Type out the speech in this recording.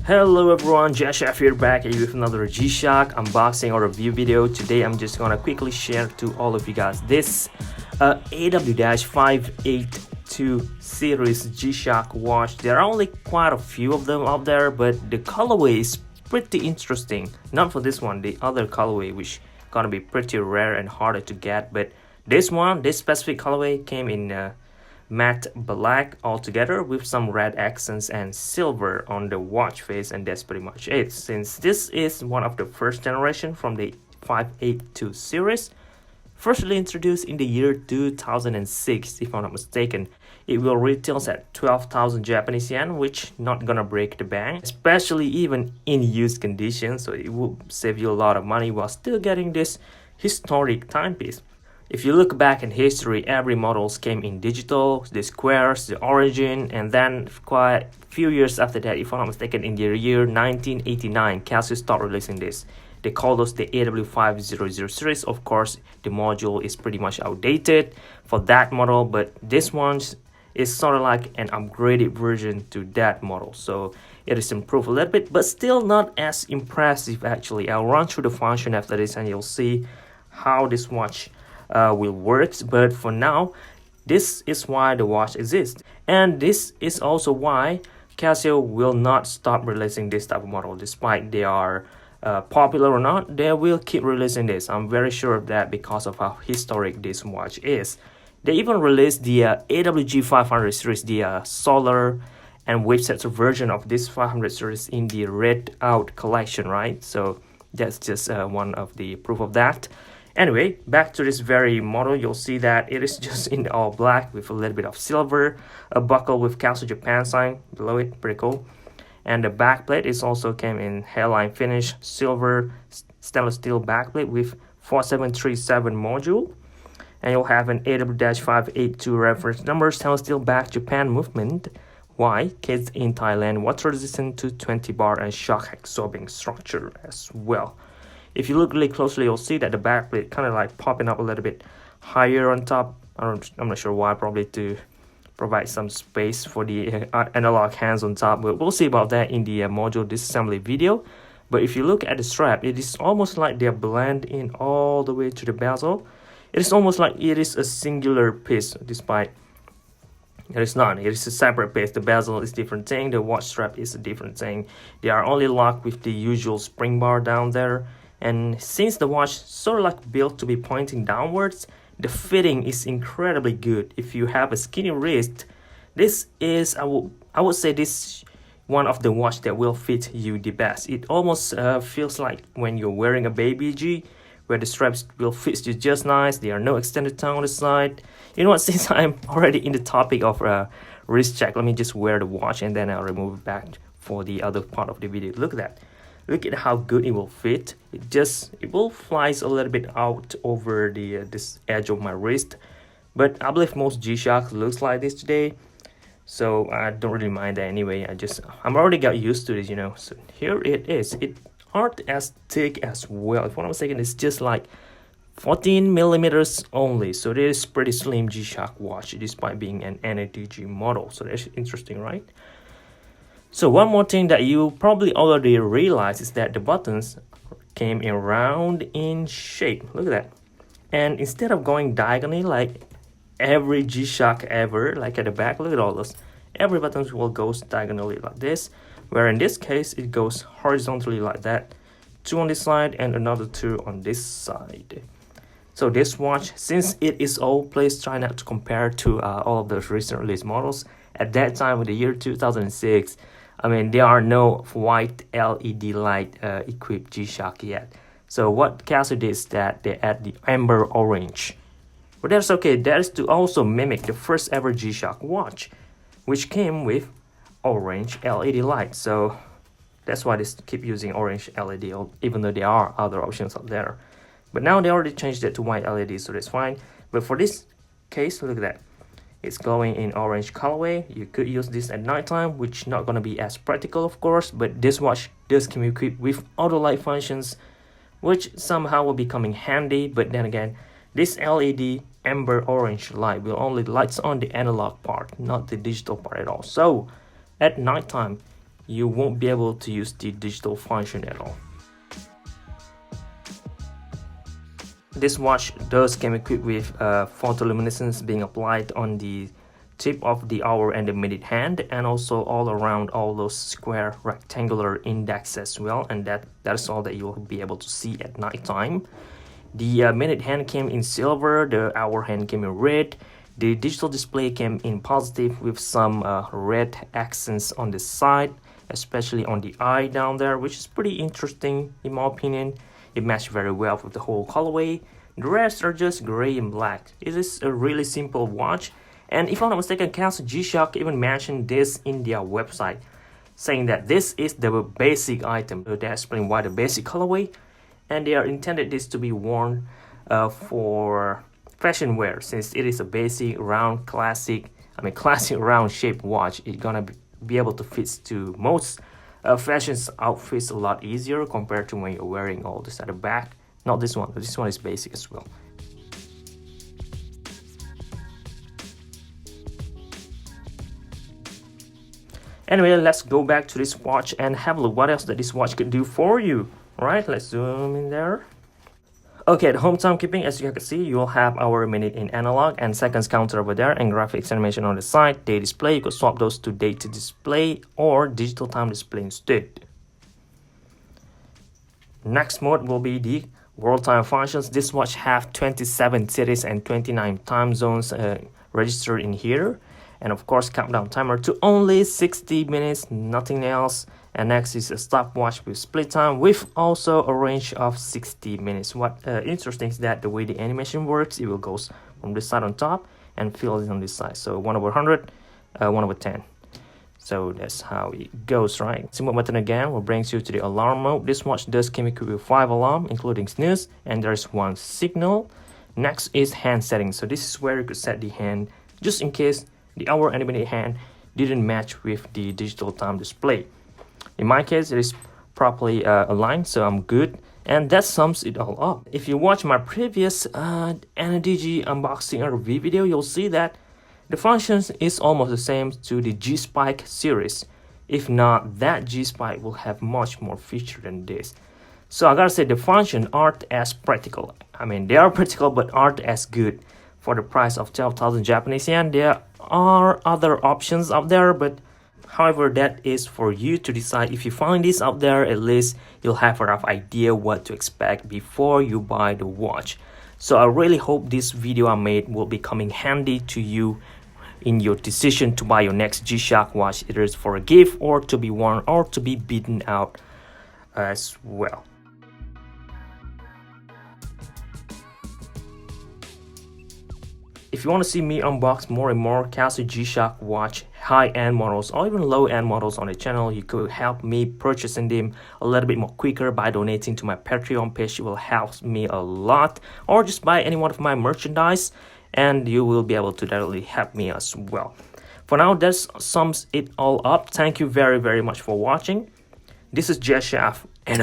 Hello everyone, Josh here back at you with another G-Shock unboxing or review video. Today I'm just gonna quickly share to all of you guys this AW-582 series G-Shock watch. There are only quite a few of them out there, but the colorway is pretty interesting. Not for this one, the other colorway which gonna be pretty rare and harder to get, but this specific colorway came in matte black altogether with some red accents and silver on the watch face, and that's pretty much it. Since this is one of the first generation from the 582 series, firstly introduced in the year 2006 if I'm not mistaken, it will retail at 12,000 Japanese yen, which not gonna break the bank, especially even in used condition, so it will save you a lot of money while still getting this historic timepiece. If you look back in history, every models came in digital, the squares, the origin, and then quite a few years after that, if I'm not mistaken, in the year 1989, Casio stopped releasing this. They call those the AW-582 series. Of course, the module is pretty much outdated for that model, but this one is sort of like an upgraded version to that model. So it is improved a little bit, but still not as impressive actually. I'll run through the function after this and you'll see how this watch will work, but for now this is why the watch exists, and this is also why Casio will not stop releasing this type of model. Despite they are popular or not, they will keep releasing this. I'm very sure of that because of how historic this watch is. They even released the AW-500 series, the solar and wave set version of this 500 series in the red out collection, right? So that's just one of the proof of that. Anyway, back to this very model, you'll see that it is just in all black with a little bit of silver, a buckle with Casio Japan sign below it, pretty cool. And the backplate is also came in hairline finish, silver stainless steel backplate with 4737 module. And you'll have an AW-582 reference number, stainless steel back, Japan movement, Y, kids in Thailand, water resistant to 20 bar and shock absorbing structure as well. If you look really closely, you'll see that the backplate kind of like popping up a little bit higher on top. I'm not sure why, probably to provide some space for the analog hands on top, but we'll see about that in the module disassembly video. But if you look at the strap, it is almost like they're blend in all the way to the bezel. It is almost like it is a singular piece, despite it is not. It is a separate piece. The bezel is different thing, the watch strap is a different thing. They are only locked with the usual spring bar down there. And since the watch sort of like built to be pointing downwards, the fitting is incredibly good. If you have a skinny wrist, this is, I would say this one of the watch that will fit you the best. It almost feels like when you're wearing a baby G, where the straps will fit you just nice. There are no extended tongue on the side. You know what, since I'm already in the topic of wrist check, let me just wear the watch and then I'll remove it back for the other part of the video. Look at that. Look at how good it will fit. It will flies a little bit out over the this edge of my wrist, but I believe most G-Shock looks like this today, so I don't really mind that anyway. I'm already got used to this, you know. So here it is. It aren't as thick as well. If what I'm saying, it's just like 14 millimeters only, so it is pretty slim G-Shock watch despite being an ana-digi model. So that's interesting, right? So one more thing that you probably already realized is that the buttons came in round in shape. Look at that. And instead of going diagonally like every G-Shock ever, like at the back, look at all those. Every button will go diagonally like this, where in this case it goes horizontally like that. 2 on this side and another 2 on this side. So this watch, since it is old, please try not to compare to all of those recent release models. At that time, in the year 2006, I mean, there are no white LED light equipped G-Shock yet. So what Casio did is that they add the amber orange. But that's okay, that is to also mimic the first ever G-Shock watch, which came with orange LED light. So that's why they keep using orange LED, even though there are other options out there. But now they already changed it to white LED, so that's fine. But for this case, look at that. It's glowing in orange colorway. You could use this at nighttime, which not gonna be as practical of course, but this watch does come equipped with auto light functions, which somehow will be coming handy. But then again, this LED amber orange light will only lights on the analog part, not the digital part at all. So at nighttime, you won't be able to use the digital function at all. This watch does come equipped with photoluminescence being applied on the tip of the hour and the minute hand, and also all around all those square rectangular index as well, and that's all that you'll be able to see at night time. The minute hand came in silver, the hour hand came in red, the digital display came in positive with some red accents on the side, especially on the eye down there, which is pretty interesting in my opinion. It matched very well with the whole colorway. The rest are just gray and black. It is a really simple watch, and if I'm not mistaken, Casio G-Shock even mentioned this in their website, saying that this is the basic item. They explain why the basic colorway, and they are intended this to be worn for fashion wear, since it is a basic round classic round shaped watch. It's gonna be able to fit to most fashion outfits a lot easier compared to when you're wearing all this at the back. Not this one, but this one is basic as well. Anyway, let's go back to this watch and have a look what else that this watch could do for you. Alright, let's zoom in there. Okay, the home timekeeping, as you can see, you'll have hour, minute in analog and seconds counter over there, and graphics animation on the side. Day display, you could swap those to date display or digital time display instead. Next mode will be the world time functions. This watch have 27 cities and 29 time zones registered in here. And of course, countdown timer to only 60 minutes, nothing else. And next is a stopwatch with split time with also a range of 60 minutes. What interesting is that the way the animation works, it will go from this side on top and fills on this side. So 1/100, 1/10. So that's how it goes, right? Symbol button again will brings you to the alarm mode. This watch does come equipped with 5 alarms, including snooze, and there's 1 signal. Next is hand settings. So this is where you could set the hand just in case the hour and the minute hand didn't match with the digital time display. In my case, it is properly aligned, so I'm good. And that sums it all up. If you watch my previous ana-digi unboxing or review video, you'll see that the functions is almost the same to the G-Spike series. If not, that G-Spike will have much more feature than this. So I gotta say, the functions aren't as practical. I mean, they are practical, but aren't as good. For the price of 12,000 Japanese yen, there are other options out there, but however, that is for you to decide. If you find this out there, at least you'll have a rough idea what to expect before you buy the watch. So I really hope this video I made will be coming handy to you in your decision to buy your next G-Shock watch, either for a gift or to be worn or to be beaten out as well. If you want to see me unbox more and more Casio G-Shock watch high-end models or even low-end models on the channel, you could help me purchasing them a little bit more quicker by donating to my Patreon page. It will help me a lot, or just buy any one of my merchandise and you will be able to directly help me as well. For now, that sums it all up. Thank you very much for watching. This is Chef, and